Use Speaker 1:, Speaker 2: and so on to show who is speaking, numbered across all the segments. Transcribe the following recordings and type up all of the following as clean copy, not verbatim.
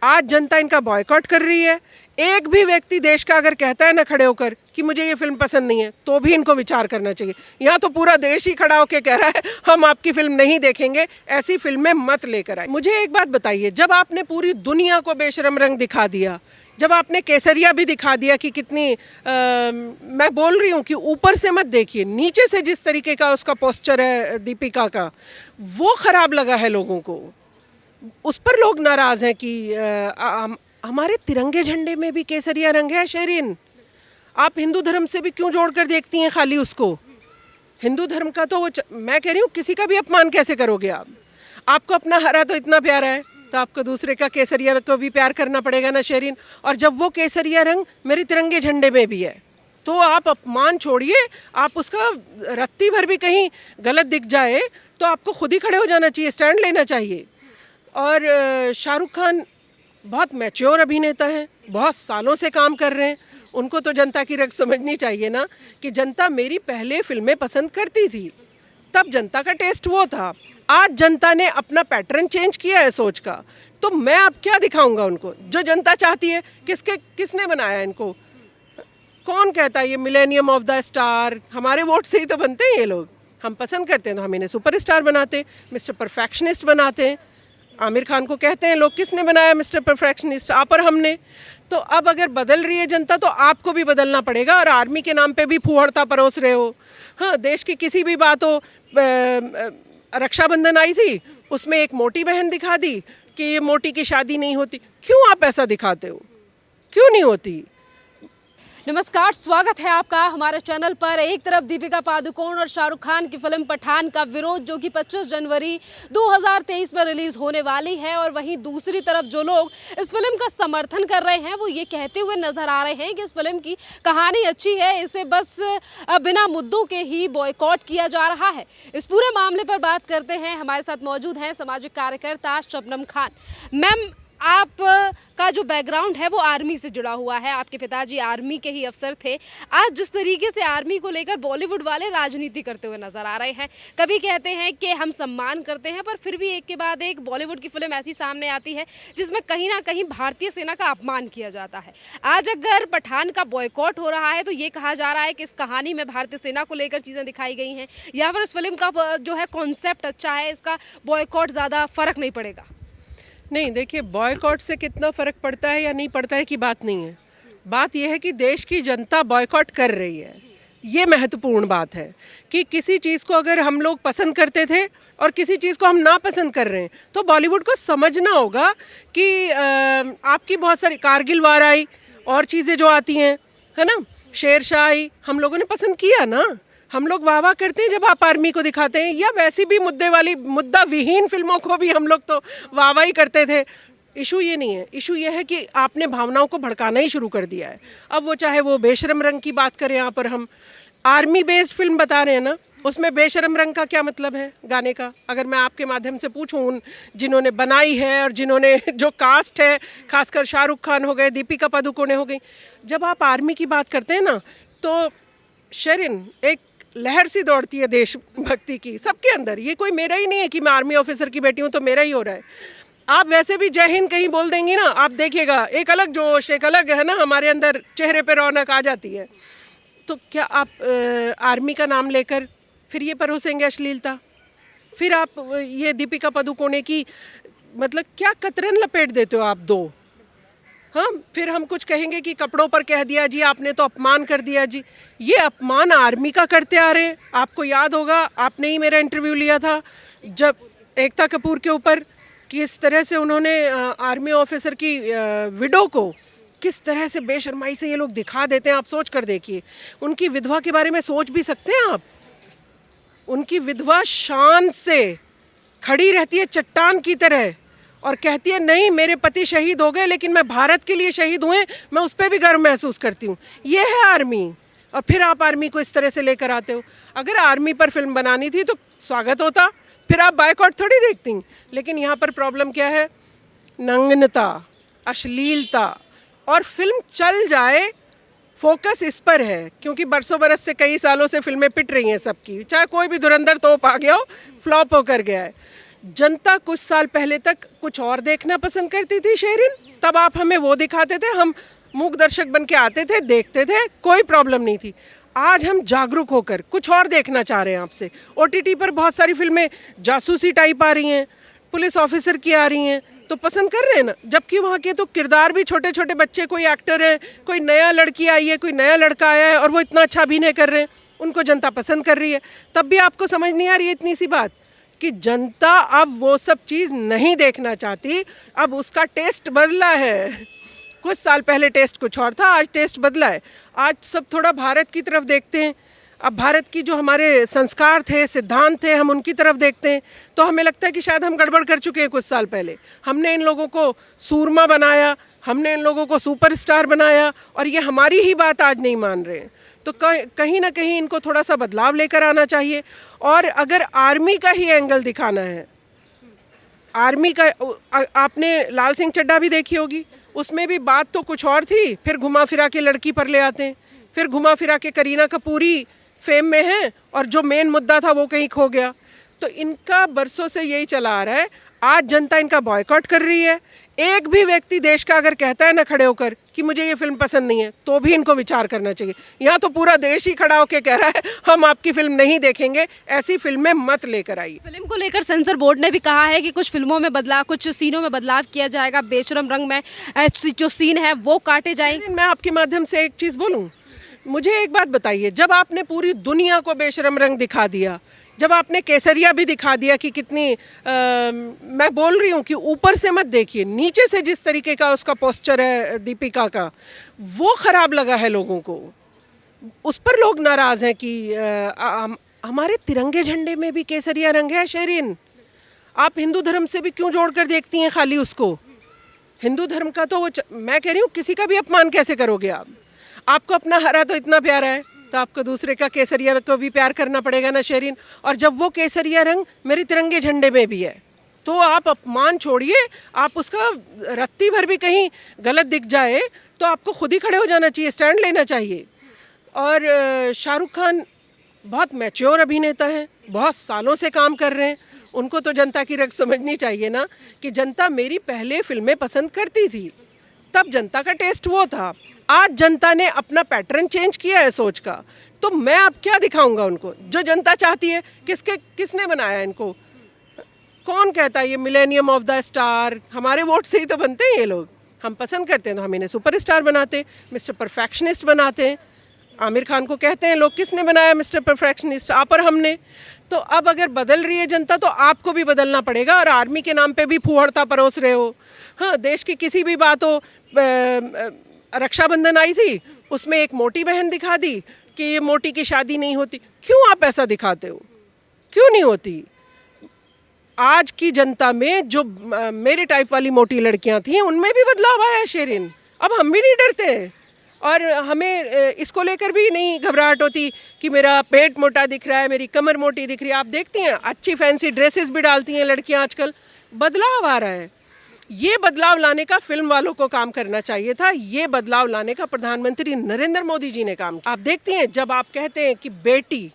Speaker 1: आज जनता इनका बॉयकॉट कर रही है। एक भी व्यक्ति देश का अगर कहता है ना खड़े होकर कि मुझे ये फिल्म पसंद नहीं है, तो भी इनको विचार करना चाहिए। यहाँ तो पूरा देश ही खड़ा होकर कह रहा है हम आपकी फिल्म नहीं देखेंगे, ऐसी फिल्में मत लेकर आए। मुझे एक बात बताइए, जब आपने पूरी दुनिया को बेशरम रंग दिखा दिया, जब आपने केसरिया भी दिखा दिया कि कितनी मैं बोल रही हूँ कि ऊपर से मत देखिए, नीचे से जिस तरीके का उसका पोस्चर है दीपिका का, वो ख़राब लगा है लोगों को। उस पर लोग नाराज़ हैं कि हमारे तिरंगे झंडे में भी केसरिया रंग है। शेरिन, आप हिंदू धर्म से भी क्यों जोड़ कर देखती हैं खाली उसको? हिंदू धर्म का तो वो मैं कह रही हूँ, किसी का भी अपमान कैसे करोगे आप? आपको अपना हरा तो इतना प्यारा है, तो आपको दूसरे का केसरिया को भी प्यार करना पड़ेगा ना शेरिन। और जब वो केसरिया रंग मेरे तिरंगे झंडे में भी है, तो आप अपमान छोड़िए। आप उसका रत्ती भर भी कहीं गलत दिख जाए तो आपको खुद ही खड़े हो जाना चाहिए, स्टैंड लेना चाहिए। और शाहरुख खान बहुत मैच्योर अभिनेता हैं, बहुत सालों से काम कर रहे हैं। उनको तो जनता की रग समझनी चाहिए ना कि जनता मेरी पहले फिल्में पसंद करती थी, तब जनता का टेस्ट वो था। आज जनता ने अपना पैटर्न चेंज किया है सोच का, तो मैं अब क्या दिखाऊंगा उनको जो जनता चाहती है? किसने बनाया इनको? कौन कहता है ये मिलेनियम ऑफ द स्टार? हमारे वोट से ही तो बनते हैं ये लोग। हम पसंद करते हैं तो हम इन्हें सुपरस्टार बनाते, मिस्टर परफेक्शनिस्ट बनाते हैं। आमिर खान को कहते हैं लोग किसने बनाया मिस्टर परफेक्शनिस्ट? आप और हमने। तो अब अगर बदल रही है जनता तो आपको भी बदलना पड़ेगा। और आर्मी के नाम पे भी फूहड़ता परोस रहे हो। हाँ, देश की किसी भी बात हो, रक्षाबंधन आई थी, उसमें एक मोटी बहन दिखा दी कि ये मोटी की शादी नहीं होती। क्यों आप ऐसा दिखाते हो? क्यों नहीं होती?
Speaker 2: नमस्कार, स्वागत है आपका हमारे चैनल पर। एक तरफ दीपिका पादुकोण और शाहरुख खान की फिल्म पठान का विरोध जो कि 25 जनवरी 2023 में रिलीज होने वाली है, और वहीं दूसरी तरफ जो लोग इस फिल्म का समर्थन कर रहे हैं वो ये कहते हुए नजर आ रहे हैं कि इस फिल्म की कहानी अच्छी है, इसे बस बिना मुद्दों के ही बॉयकॉट किया जा रहा है। इस पूरे मामले पर बात करते हैं। हमारे साथ मौजूद हैं सामाजिक कार्यकर्ता शबनम खान। मैम, आप का जो बैकग्राउंड है वो आर्मी से जुड़ा हुआ है, आपके पिताजी आर्मी के ही अफसर थे। आज जिस तरीके से आर्मी को लेकर बॉलीवुड वाले राजनीति करते हुए नजर आ रहे हैं, कभी कहते हैं कि हम सम्मान करते हैं, पर फिर भी एक के बाद एक बॉलीवुड की फिल्म ऐसी सामने आती है जिसमें कहीं ना कहीं भारतीय सेना का अपमान किया जाता है। आज अगर पठान का बॉयकॉट हो रहा है तो ये कहा जा रहा है कि इस कहानी में भारतीय सेना को लेकर चीज़ें दिखाई गई हैं, या फिर इस फिल्म का जो है कॉन्सेप्ट अच्छा है, इसका बॉयकॉट ज़्यादा फर्क नहीं पड़ेगा?
Speaker 1: नहीं, देखिए, बॉयकॉट से कितना फ़र्क पड़ता है या नहीं पड़ता है की बात नहीं है। बात यह है कि देश की जनता बॉयकॉट कर रही है। ये महत्वपूर्ण बात है कि किसी चीज़ को अगर हम लोग पसंद करते थे और किसी चीज़ को हम ना पसंद कर रहे हैं, तो बॉलीवुड को समझना होगा कि आपकी बहुत सारी कारगिल वार आई और चीज़ें जो आती हैं, है ना, शेरशाह आई, हम लोगों ने पसंद किया ना। हम लोग वाह वाह करते हैं जब आप आर्मी को दिखाते हैं, या वैसी भी मुद्दा विहीन फिल्मों को भी हम लोग तो वाह वाह ही करते थे। इशू ये नहीं है, इशू ये है कि आपने भावनाओं को भड़काना ही शुरू कर दिया है। अब वो चाहे वो बेशरम रंग की बात करें, यहाँ पर हम आर्मी बेस्ड फिल्म बता रहे हैं ना, उसमें बेशरम रंग का क्या मतलब है गाने का? अगर मैं आपके माध्यम से पूछूं उन जिन्होंने बनाई है और जिन्होंने जो कास्ट है, खासकर शाहरुख खान हो गए, दीपिका पादुकोणे हो गई, जब आप आर्मी की बात करते हैं ना, तो शेरिन एक लहर सी दौड़ती है देशभक्ति की सबके अंदर। ये कोई मेरा ही नहीं है कि मैं आर्मी ऑफिसर की बेटी हूँ तो मेरा ही हो रहा है। आप वैसे भी जय हिंद कहीं बोल देंगी ना, आप देखिएगा एक अलग जोश, एक अलग, है ना, हमारे अंदर चेहरे पे रौनक आ जाती है। तो क्या आप आर्मी का नाम लेकर फिर ये परोसेंगे अश्लीलता? फिर आप ये दीपिका पादुकोणे की मतलब क्या कतरन लपेट देते हो आप दो? हाँ, फिर हम कुछ कहेंगे कि कपड़ों पर कह दिया जी, आपने तो अपमान कर दिया जी। ये अपमान आर्मी का करते आ रहे हैं। आपको याद होगा, आपने ही मेरा इंटरव्यू लिया था जब एकता कपूर के ऊपर, किस तरह से उन्होंने आर्मी ऑफिसर की विडो को किस तरह से बेशर्माई से ये लोग दिखा देते हैं। आप सोच कर देखिए, उनकी विधवा के बारे में सोच भी सकते हैं आप? उनकी विधवा शान से खड़ी रहती है चट्टान की तरह और कहती है नहीं, मेरे पति शहीद हो गए लेकिन मैं भारत के लिए शहीद हुए, मैं उस पर भी गर्व महसूस करती हूँ। ये है आर्मी। और फिर आप आर्मी को इस तरह से लेकर आते हो। अगर आर्मी पर फिल्म बनानी थी तो स्वागत होता, फिर आप बायकॉट थोड़ी देखती। लेकिन यहाँ पर प्रॉब्लम क्या है? नग्नता, अश्लीलता। और फिल्म चल जाए, फोकस इस पर है, क्योंकि बरसों बरस से, कई सालों से फिल्में पिट रही हैं सबकी, चाहे कोई भी धुरंधर तोप आ गया हो, फ्लॉप होकर गया है। जनता कुछ साल पहले तक कुछ और देखना पसंद करती थी शेरिन, तब आप हमें वो दिखाते थे, हम मूक दर्शक बन के आते थे, देखते थे, कोई प्रॉब्लम नहीं थी। आज हम जागरूक होकर कुछ और देखना चाह रहे हैं आपसे। OTT पर बहुत सारी फिल्में जासूसी टाइप आ रही हैं, पुलिस ऑफिसर की आ रही हैं, तो पसंद कर रहे हैं ना। जबकि वहाँ के तो किरदार भी छोटे छोटे बच्चे, कोई एक्टर है, कोई नया लड़की आई है, कोई नया लड़का आया है और वो इतना अच्छा अभिनय कर रहे हैं, उनको जनता पसंद कर रही है। तब भी आपको समझ नहीं आ रही है इतनी सी बात कि जनता अब वो सब चीज़ नहीं देखना चाहती, अब उसका टेस्ट बदला है। कुछ साल पहले टेस्ट कुछ और था, आज टेस्ट बदला है। आज सब थोड़ा भारत की तरफ देखते हैं। अब भारत की जो हमारे संस्कार थे, सिद्धांत थे, हम उनकी तरफ देखते हैं, तो हमें लगता है कि शायद हम गड़बड़ कर चुके हैं। कुछ साल पहले हमने इन लोगों को सूरमा बनाया, हमने इन लोगों को सुपरस्टार बनाया, और ये हमारी ही बात आज नहीं मान रहे हैं। तो कहीं ना कहीं इनको थोड़ा सा बदलाव लेकर आना चाहिए। और अगर आर्मी का ही एंगल दिखाना है, आर्मी का, आपने लाल सिंह चड्ढा भी देखी होगी, उसमें भी बात तो कुछ और थी, फिर घुमा फिरा के लड़की पर ले आते हैं, फिर घुमा फिरा के करीना कपूरी फेम में है और जो मेन मुद्दा था वो कहीं खो गया। तो इनका बरसों से यही चला आ रहा है। आज जनता इनका बॉयकॉट कर रही है। एक भी व्यक्ति देश का अगर कहता है ना खड़े होकर कि मुझे ये फिल्म पसंद नहीं है, तो भी इनको विचार करना चाहिए। यहाँ तो पूरा देश ही खड़ा होकर कह रहा है हम आपकी फिल्म नहीं देखेंगे, ऐसी फिल्में मत लेकर आइए।
Speaker 2: फिल्म को लेकर सेंसर बोर्ड ने भी कहा है कि कुछ फिल्मों में बदलाव, कुछ सीनों में बदलाव किया जाएगा। बेशरम रंग में जो सीन है वो काटे जाएंगे।
Speaker 1: मैं आपके माध्यम से एक चीज़ बोलूँ, मुझे एक बात बताइए, जब आपने पूरी दुनिया को बेशरम रंग दिखा दिया, जब आपने केसरिया भी दिखा दिया कि कितनी मैं बोल रही हूँ कि ऊपर से मत देखिए, नीचे से जिस तरीके का उसका पोस्चर है दीपिका का, वो ख़राब लगा है लोगों को, उस पर लोग नाराज़ हैं कि हमारे तिरंगे झंडे में भी केसरिया रंग है। शेरिन, आप हिंदू धर्म से भी क्यों जोड़ कर देखती हैं खाली उसको? हिंदू धर्म का तो वो मैं कह रही हूँ, किसी का भी अपमान कैसे करोगे आप? आपको अपना हरा तो इतना प्यारा है, तो आपको दूसरे का केसरिया को भी प्यार करना पड़ेगा ना शेरिन। और जब वो केसरिया रंग मेरे तिरंगे झंडे में भी है, तो आप अपमान छोड़िए। आप उसका रत्ती भर भी कहीं गलत दिख जाए तो आपको खुद ही खड़े हो जाना चाहिए, स्टैंड लेना चाहिए। और शाहरुख खान बहुत मैच्योर अभिनेता हैं, बहुत सालों से काम कर रहे हैं, उनको तो जनता की रग समझनी चाहिए ना कि जनता मेरी पहले फिल्में पसंद करती थी, तब जनता का टेस्ट वो था। आज जनता ने अपना पैटर्न चेंज किया है सोच का, तो मैं अब क्या दिखाऊंगा उनको जो जनता चाहती है? किसने बनाया इनको? कौन कहता है ये मिलेनियम ऑफ द स्टार? हमारे वोट से ही तो बनते हैं ये लोग। हम पसंद करते हैं तो हम इन्हें सुपरस्टार बनाते हैं, मिस्टर परफेक्शनिस्ट बनाते हैं। आमिर खान को कहते हैं लोग, किसने बनाया मिस्टर परफेक्शनिस्ट? आप और हमने। तो अब अगर बदल रही है जनता तो आपको भी बदलना पड़ेगा। और आर्मी के नाम पे भी फूहड़ता परोस रहे हो। हाँ, देश की किसी भी बात हो, रक्षाबंधन आई थी, उसमें एक मोटी बहन दिखा दी कि ये मोटी की शादी नहीं होती। क्यों आप ऐसा दिखाते हो? क्यों नहीं होती? आज की जनता में जो मेरे टाइप वाली मोटी लड़कियां थी, उनमें भी बदलाव आया है शेरिन। अब हम भी नहीं डरते और हमें इसको लेकर भी नहीं घबराहट होती कि मेरा पेट मोटा दिख रहा है, मेरी कमर मोटी दिख रही है। आप देखती हैं अच्छी फैंसी ड्रेसेस भी डालती हैं लड़कियां आजकल। बदलाव आ रहा है। ये बदलाव लाने का फिल्म वालों को काम करना चाहिए था। ये बदलाव लाने का प्रधानमंत्री नरेंद्र मोदी जी ने काम किया। आप देखती हैं जब आप कहते हैं कि बेटी,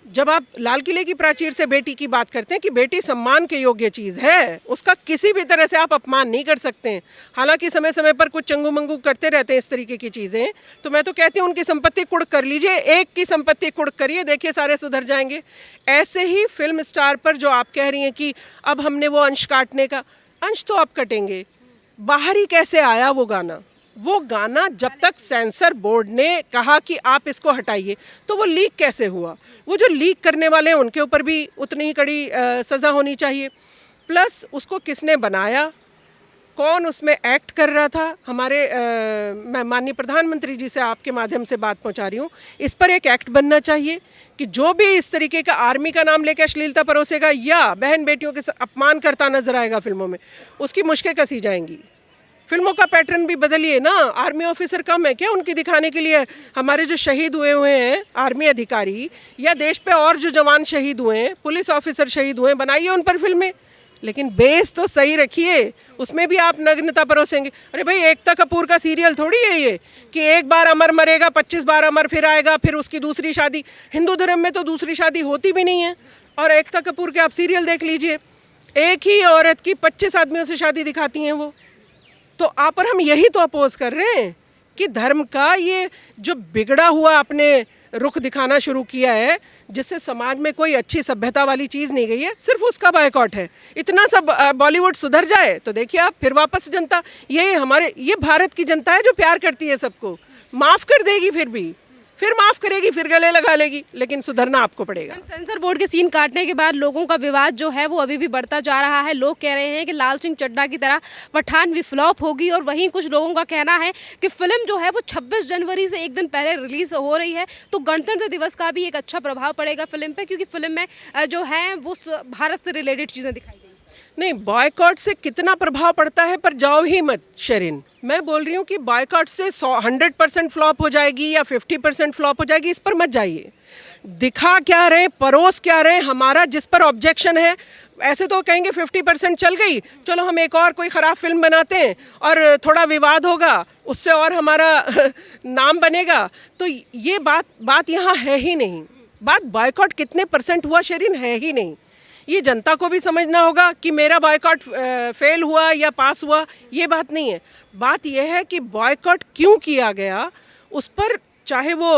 Speaker 1: जब आप लाल किले की प्राचीर से बेटी की बात करते हैं कि बेटी सम्मान के योग्य चीज़ है, उसका किसी भी तरह से आप अपमान नहीं कर सकते हैं। हालांकि समय समय पर कुछ चंगू मंगू करते रहते हैं इस तरीके की चीज़ें, तो मैं तो कहती हूँ उनकी संपत्ति कुड़ कर लीजिए, एक की संपत्ति कुड़ करिए, देखिए सारे सुधर जाएंगे। ऐसे ही फिल्म स्टार पर जो आप कह रही हैं कि अब हमने वो अंश काटने का, अंश तो आप कटेंगे, बाहर ही कैसे आया वो गाना? वो गाना जब तक सेंसर बोर्ड ने कहा कि आप इसको हटाइए, तो वो लीक कैसे हुआ? वो जो लीक करने वाले हैं उनके ऊपर भी उतनी ही कड़ी सज़ा होनी चाहिए। प्लस उसको किसने बनाया, कौन उसमें एक्ट कर रहा था? हमारे मैं माननीय प्रधानमंत्री जी से आपके माध्यम से बात पहुंचा रही हूँ, इस पर एक एक्ट बनना चाहिए कि जो भी इस तरीके का आर्मी का नाम लेकर अश्लीलता परोसेगा या बहन बेटियों के अपमान करता नजर आएगा फिल्मों में, उसकी मुश्कें कसी जाएंगी। फिल्मों का पैटर्न भी बदलिए ना। आर्मी ऑफिसर कम है क्या उनकी दिखाने के लिए? हमारे जो शहीद हुए हैं आर्मी अधिकारी, या देश पे और जो जवान शहीद हुए हैं, पुलिस ऑफिसर शहीद हुए हैं, बनाइए उन पर फिल्में, लेकिन बेस तो सही रखिए। उसमें भी आप नग्नता परोसेंगे? अरे भाई, एकता कपूर का सीरियल थोड़ी है ये कि एक बार अमर मरेगा, 25 बार अमर फिर आएगा, फिर उसकी दूसरी शादी। हिंदू धर्म में तो दूसरी शादी होती भी नहीं है। और एकता कपूर के आप सीरियल देख लीजिए, एक ही औरत की 25 आदमियों से शादी दिखाती हैं वो। तो आप और हम यही तो अपोज कर रहे हैं कि धर्म का ये जो बिगड़ा हुआ आपने रुख दिखाना शुरू किया है, जिससे समाज में कोई अच्छी सभ्यता वाली चीज़ नहीं गई है, सिर्फ उसका बायकॉट है। इतना सब बॉलीवुड सुधर जाए तो देखिए आप, फिर वापस जनता, ये भारत की जनता है जो प्यार करती है सबको, माफ़ कर देगी, फिर माफ़ करेगी, फिर गले लगा लेगी, लेकिन सुधरना आपको पड़ेगा।
Speaker 2: सेंसर बोर्ड के सीन काटने के बाद लोगों का विवाद जो है वो अभी भी बढ़ता जा रहा है। लोग कह रहे हैं कि लाल सिंह चड्ढा की तरह पठान भी फ्लॉप होगी, और वहीं कुछ लोगों का कहना है कि फिल्म जो है वो 26 जनवरी से एक दिन पहले रिलीज हो रही है, तो गणतंत्र दिवस का भी एक अच्छा प्रभाव पड़ेगा फिल्म पे, क्योंकि फिल्म में जो है वो भारत से रिलेटेड चीज़ें दिखाई गई।
Speaker 1: नहीं, बॉयकॉट से कितना प्रभाव पड़ता है पर जाओ ही मत शरीन। मैं बोल रही हूँ कि बॉयकॉट से 100% फ्लॉप हो जाएगी या 50% फ्लॉप हो जाएगी, इस पर मत जाइए। दिखा क्या रहे, परोस क्या रहे, हमारा जिस पर ऑब्जेक्शन है, ऐसे तो कहेंगे 50% चल गई, चलो हम एक और कोई ख़राब फिल्म बनाते हैं और थोड़ा विवाद होगा, उससे और हमारा नाम बनेगा। तो ये बात यहाँ है ही नहीं। बात बॉयकॉट कितने % हुआ शरीन है ही नहीं। ये जनता को भी समझना होगा कि मेरा बॉयकॉट फेल हुआ या पास हुआ, ये बात नहीं है। बात यह है कि बॉयकॉट क्यों किया गया, उस पर चाहे वो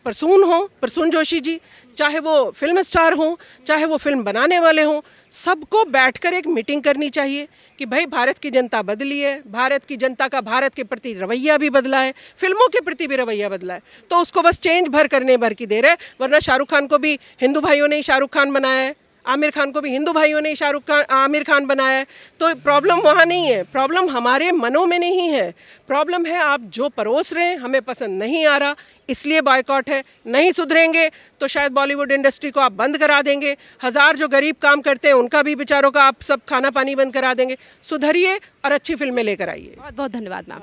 Speaker 1: प्रसून जोशी जी, चाहे वो फिल्म स्टार हों, चाहे वो फिल्म बनाने वाले हों, सबको बैठकर एक मीटिंग करनी चाहिए कि भाई भारत की जनता बदली है, भारत की जनता का भारत के प्रति रवैया भी बदला है, फिल्मों के प्रति भी रवैया बदला है, तो उसको बस चेंज करने भर की देर है। वरना शाहरुख खान को भी हिंदू भाइयों ने ही शाहरुख खान बनाया है, आमिर खान को भी हिंदू भाइयों ने आमिर खान बनाया है। तो प्रॉब्लम वहाँ नहीं है, प्रॉब्लम हमारे मनों में नहीं है, प्रॉब्लम है आप जो परोस रहे हैं हमें पसंद नहीं आ रहा, इसलिए बॉयकॉट है। नहीं सुधरेंगे तो शायद बॉलीवुड इंडस्ट्री को आप बंद करा देंगे, 1000 जो गरीब काम करते हैं उनका भी बेचारों का आप सब खाना पानी बंद करा देंगे। सुधरिए और अच्छी फिल्में लेकर आइए।
Speaker 2: बहुत बहुत धन्यवाद मैम।